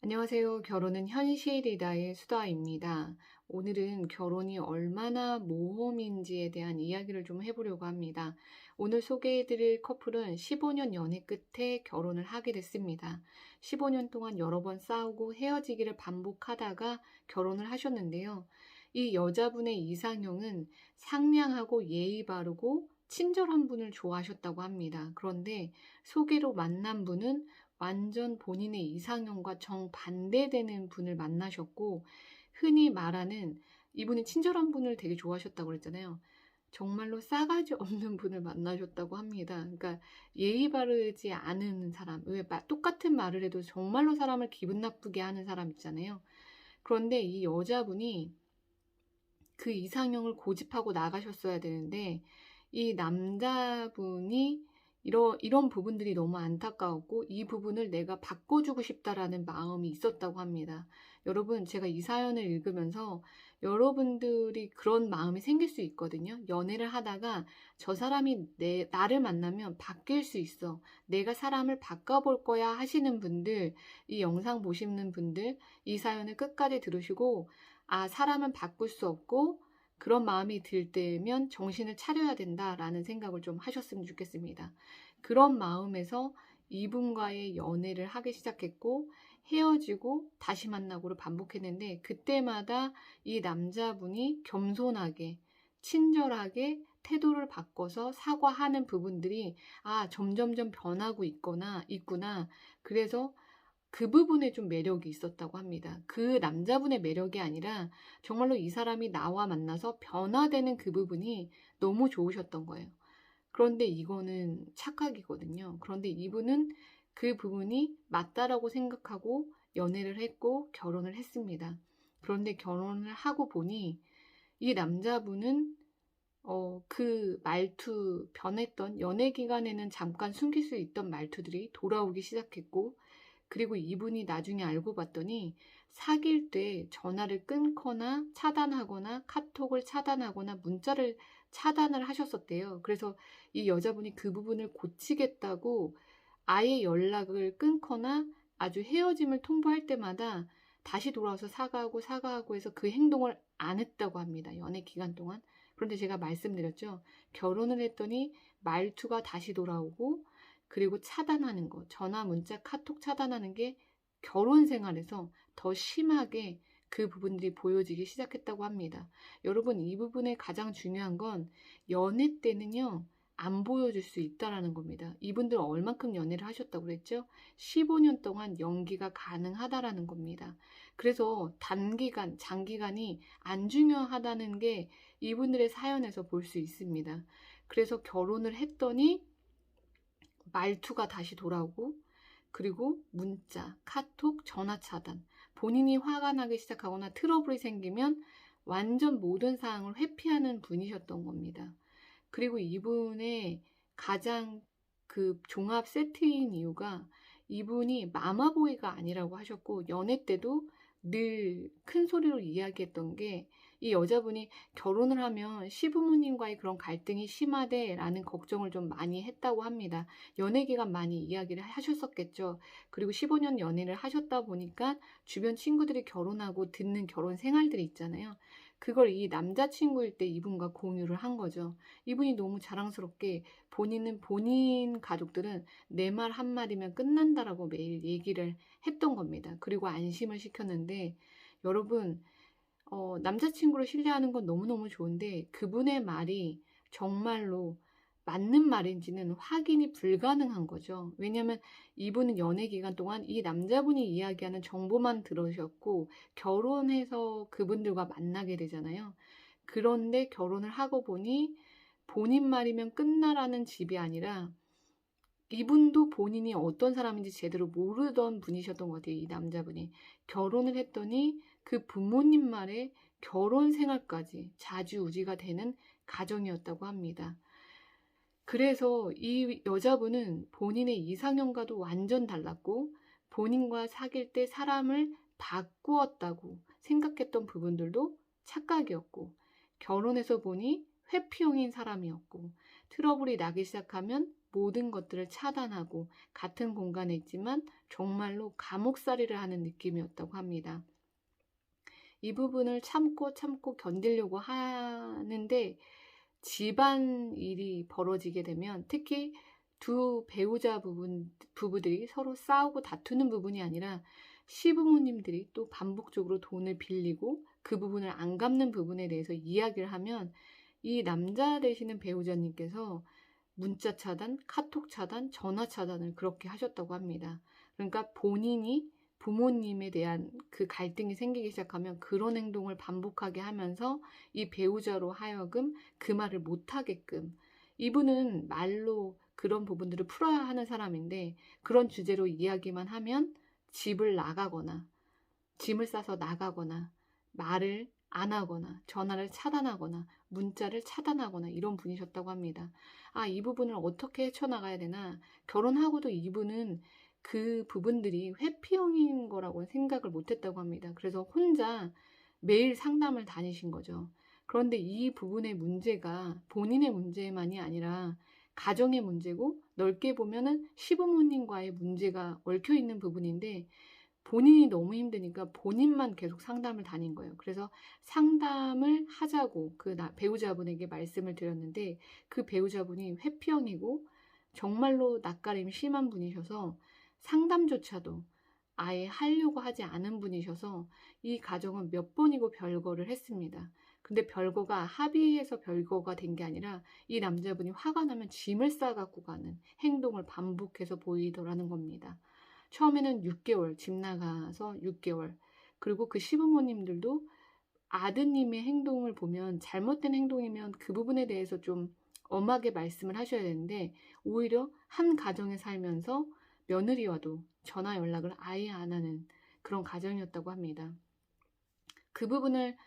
안녕하세요. 결혼은 현실이다의 수다입니다. 오늘은 결혼이 얼마나 모험인지에 대한 이야기를 좀 해보려고 합니다. 오늘 소개해드릴 커플은 15년 연애 끝에 결혼을 하게 됐습니다. 15년 동안 여러 번 싸우고 헤어지기를 반복하다가 결혼을 하셨는데요. 이 여자분의 이상형은 상냥하고 예의 바르고 친절한 분을 좋아하셨다고 합니다. 그런데 소개로 만난 분은 완전 본인의 이상형과 정반대되는 분을 만나셨고, 흔히 말하는 이분이 친절한 분을 되게 좋아하셨다고 그랬잖아요. 정말로 싸가지 없는 분을 만나셨다고 합니다. 그러니까 예의 바르지 않은 사람, 왜 똑같은 말을 해도 정말로 사람을 기분 나쁘게 하는 사람 있잖아요. 그런데 이 여자분이 그 이상형을 고집하고 나가셨어야 되는데, 이 남자분이 이런 부분들이 너무 안타까웠고, 이 부분을 내가 바꿔주고 싶다라는 마음이 있었다고 합니다. 여러분, 제가 이 사연을 읽으면서 여러분들이 그런 마음이 생길 수 있거든요. 연애를 하다가 저 사람이 나를 만나면 바뀔 수 있어. 내가 사람을 바꿔볼 거야 하시는 분들, 이 영상 보시는 분들, 이 사연을 끝까지 들으시고, 아, 사람은 바꿀 수 없고 그런 마음이 들 때면 정신을 차려야 된다라는 생각을 좀 하셨으면 좋겠습니다. 그런 마음에서 이분과의 연애를 하기 시작했고 헤어지고 다시 만나고를 반복했는데, 그때마다 이 남자분이 겸손하게 친절하게 태도를 바꿔서 사과하는 부분들이 점점점 변하고 있구나. 그래서 그 부분에 좀 매력이 있었다고 합니다. 그 남자분의 매력이 아니라 정말로 이 사람이 나와 만나서 변화되는 그 부분이 너무 좋으셨던 거예요. 그런데 이거는 착각이거든요. 그런데 이분은 그 부분이 맞다라고 생각하고 연애를 했고 결혼을 했습니다. 그런데 결혼을 하고 보니 이 남자분은 그 말투, 변했던 연애 기간에는 잠깐 숨길 수 있던 말투들이 돌아오기 시작했고, 그리고 이분이 나중에 알고 봤더니 사귈 때 전화를 끊거나 차단하거나 카톡을 차단하거나 문자를 차단을 하셨었대요. 그래서 이 여자분이 그 부분을 고치겠다고 아예 연락을 끊거나 아주 헤어짐을 통보할 때마다 다시 돌아와서 사과하고 해서 그 행동을 안 했다고 합니다. 연애 기간 동안. 그런데 제가 말씀드렸죠. 결혼을 했더니 말투가 다시 돌아오고, 그리고 차단하는 거, 전화, 문자, 카톡 차단하는 게 결혼 생활에서 더 심하게 그 부분들이 보여지기 시작했다고 합니다. 여러분, 이 부분에 가장 중요한 건 연애 때는요, 안 보여줄 수 있다라는 겁니다. 이분들 얼만큼 연애를 하셨다고 그랬죠? 15년 동안 연기가 가능하다라는 겁니다. 그래서 단기간, 장기간이 안 중요하다는 게 이분들의 사연에서 볼 수 있습니다. 그래서 결혼을 했더니 말투가 다시 돌아오고, 그리고 문자, 카톡, 전화 차단, 본인이 화가 나기 시작하거나 트러블이 생기면 완전 모든 사항을 회피하는 분이셨던 겁니다. 그리고 이분의 가장 그 종합 세트인 이유가 이분이 마마보이가 아니라고 하셨고, 연애 때도 늘 큰 소리로 이야기했던 게, 이 여자분이 결혼을 하면 시부모님과의 그런 갈등이 심하대라는 걱정을 좀 많이 했다고 합니다. 연애 기간 많이 이야기를 하셨었겠죠. 그리고 15년 연애를 하셨다 보니까 주변 친구들이 결혼하고 듣는 결혼 생활들이 있잖아요. 그걸 이 남자친구일 때 이분과 공유를 한 거죠. 이분이 너무 자랑스럽게 본인 가족들은 내 말 한마디면 끝난다라고 매일 얘기를 했던 겁니다. 그리고 안심을 시켰는데, 여러분, 남자친구를 신뢰하는 건 너무너무 좋은데 그분의 말이 정말로 맞는 말인지는 확인이 불가능한 거죠. 왜냐하면 이분은 연애 기간 동안 이 남자분이 이야기하는 정보만 들으셨고 결혼해서 그분들과 만나게 되잖아요. 그런데 결혼을 하고 보니 본인 말이면 끝나라는 집이 아니라 이분도 본인이 어떤 사람인지 제대로 모르던 분이셨던 것 같아요. 이 남자분이. 결혼을 했더니 그 부모님 말에 결혼 생활까지 좌지우지가 되는 가정이었다고 합니다. 그래서 이 여자분은 본인의 이상형과도 완전 달랐고, 본인과 사귈 때 사람을 바꾸었다고 생각했던 부분들도 착각이었고, 결혼해서 보니 회피형인 사람이었고, 트러블이 나기 시작하면 모든 것들을 차단하고 같은 공간에 있지만 정말로 감옥살이를 하는 느낌이었다고 합니다. 이 부분을 참고 견디려고 하는데 집안일이 벌어지게 되면 특히 두 배우자 부부들이 서로 싸우고 다투는 부분이 아니라 시부모님들이 또 반복적으로 돈을 빌리고 그 부분을 안 갚는 부분에 대해서 이야기를 하면 이 남자 되시는 배우자님께서 문자 차단, 카톡 차단, 전화 차단을 그렇게 하셨다고 합니다. 그러니까 본인이 부모님에 대한 그 갈등이 생기기 시작하면 그런 행동을 반복하게 하면서 이 배우자로 하여금 그 말을 못하게끔, 이분은 말로 그런 부분들을 풀어야 하는 사람인데 그런 주제로 이야기만 하면 집을 나가거나 짐을 싸서 나가거나 말을 안 하거나 전화를 차단하거나 문자를 차단하거나 이런 분이셨다고 합니다. 이 부분을 어떻게 헤쳐나가야 되나. 결혼하고도 이분은 그 부분들이 회피형인 거라고 생각을 못했다고 합니다. 그래서 혼자 매일 상담을 다니신 거죠. 그런데 이 부분의 문제가 본인의 문제만이 아니라 가정의 문제고 넓게 보면은 시부모님과의 문제가 얽혀 있는 부분인데 본인이 너무 힘드니까 본인만 계속 상담을 다닌 거예요. 그래서 상담을 하자고 그 배우자분에게 말씀을 드렸는데 그 배우자분이 회피형이고 정말로 낯가림이 심한 분이셔서 상담조차도 아예 하려고 하지 않은 분이셔서 이 가정은 몇 번이고 별거를 했습니다. 근데 별거가 합의해서 별거가 된 게 아니라 이 남자분이 화가 나면 짐을 싸갖고 가는 행동을 반복해서 보이더라는 겁니다. 처음에는 6개월, 집 나가서 6개월. 그리고 그 시부모님들도 아드님의 행동을 보면 잘못된 행동이면 그 부분에 대해서 좀 엄하게 말씀을 하셔야 되는데 오히려 한 가정에 살면서 며느리와도 전화 연락을 아예 안 하는 그런 가정이었다고 합니다. 그 부분을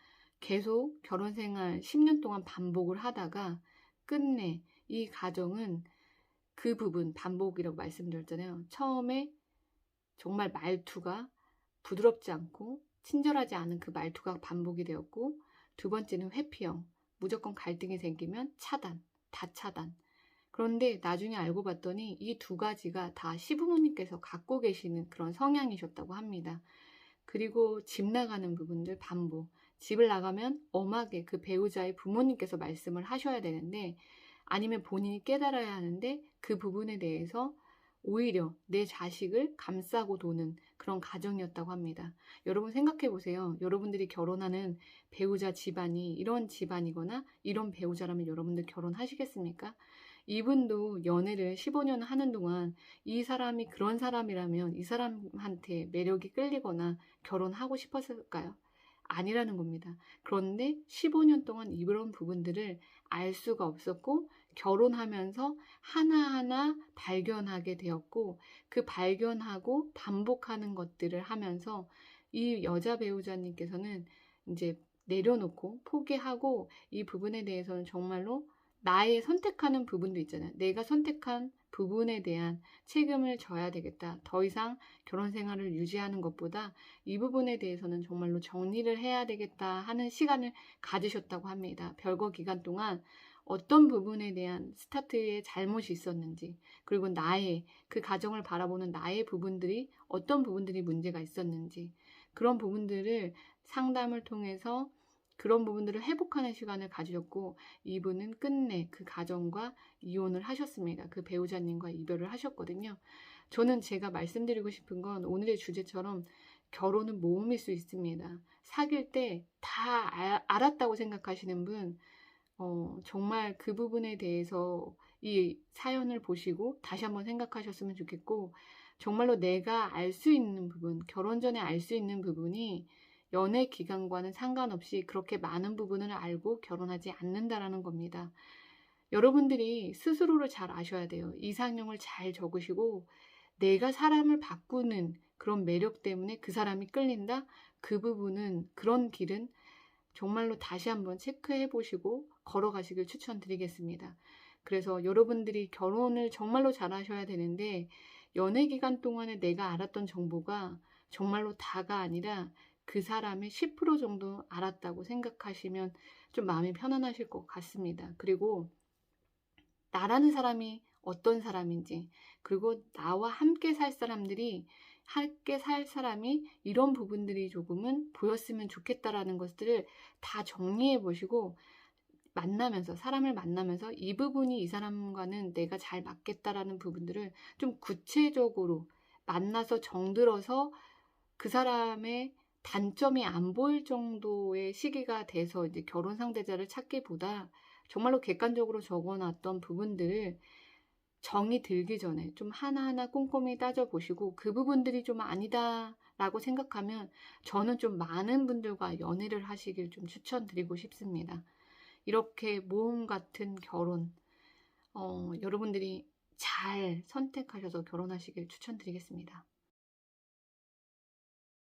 계속 결혼 생활 10년 동안 반복을 하다가 끝내 이 가정은 그 부분 반복이라고 말씀드렸잖아요. 처음에 정말 말투가 부드럽지 않고 친절하지 않은 그 말투가 반복이 되었고, 두 번째는 회피형, 무조건 갈등이 생기면 차단, 다 차단. 그런데 나중에 알고 봤더니 이 두 가지가 다 시부모님께서 갖고 계시는 그런 성향이셨다고 합니다. 그리고 집 나가는 부분들 반복. 집을 나가면 엄하게 그 배우자의 부모님께서 말씀을 하셔야 되는데 아니면 본인이 깨달아야 하는데 그 부분에 대해서 오히려 내 자식을 감싸고 도는 그런 가정이었다고 합니다. 여러분 생각해 보세요. 여러분들이 결혼하는 배우자 집안이 이런 집안이거나 이런 배우자라면 여러분들 결혼하시겠습니까? 이분도 연애를 15년 하는 동안 이 사람이 그런 사람이라면 이 사람한테 매력이 끌리거나 결혼하고 싶었을까요? 아니라는 겁니다. 그런데 15년 동안 이런 부분들을 알 수가 없었고 결혼하면서 하나하나 발견하게 되었고 그 발견하고 반복하는 것들을 하면서 이 여자 배우자님께서는 이제 내려놓고 포기하고 이 부분에 대해서는 정말로 나의 선택하는 부분도 있잖아요. 내가 선택한 부분에 대한 책임을 져야 되겠다. 더 이상 결혼 생활을 유지하는 것보다 이 부분에 대해서는 정말로 정리를 해야 되겠다 하는 시간을 가지셨다고 합니다. 별거 기간 동안 어떤 부분에 대한 스타트에 잘못이 있었는지, 그리고 나의 그 가정을 바라보는 나의 부분들이 어떤 부분들이 문제가 있었는지, 그런 부분들을 상담을 통해서 그런 부분들을 회복하는 시간을 가지셨고 이분은 끝내 그 가정과 이혼을 하셨습니다. 그 배우자님과 이별을 하셨거든요. 저는 제가 말씀드리고 싶은 건 오늘의 주제처럼 결혼은 모험일 수 있습니다. 사귈 때 다 알았다고 생각하시는 분, 정말 그 부분에 대해서 이 사연을 보시고 다시 한번 생각하셨으면 좋겠고, 정말로 내가 알 수 있는 부분, 결혼 전에 알 수 있는 부분이 연애 기간과는 상관없이 그렇게 많은 부분을 알고 결혼하지 않는다라는 겁니다. 여러분들이 스스로를 잘 아셔야 돼요. 이상형을 잘 적으시고 내가 사람을 바꾸는 그런 매력 때문에 그 사람이 끌린다? 그 부분은 그런 길은 정말로 다시 한번 체크해 보시고 걸어가시길 추천드리겠습니다. 그래서 여러분들이 결혼을 정말로 잘하셔야 되는데 연애 기간 동안에 내가 알았던 정보가 정말로 다가 아니라 그 사람의 10% 정도 알았다고 생각하시면 좀 마음이 편안하실 것 같습니다. 그리고 나라는 사람이 어떤 사람인지, 그리고 나와 함께 살 사람들이 함께 살 사람이 이런 부분들이 조금은 보였으면 좋겠다라는 것들을 다 정리해 보시고 만나면서 사람을 만나면서 이 부분이 이 사람과는 내가 잘 맞겠다라는 부분들을 좀 구체적으로 만나서 정들어서 그 사람의 단점이 안 보일 정도의 시기가 돼서 이제 결혼 상대자를 찾기보다 정말로 객관적으로 적어 놨던 부분들을 정이 들기 전에 좀 하나하나 꼼꼼히 따져 보시고 그 부분들이 좀 아니다라고 생각하면 저는 좀 많은 분들과 연애를 하시길 좀 추천드리고 싶습니다. 이렇게 모험 같은 결혼, 여러분들이 잘 선택하셔서 결혼하시길 추천드리겠습니다.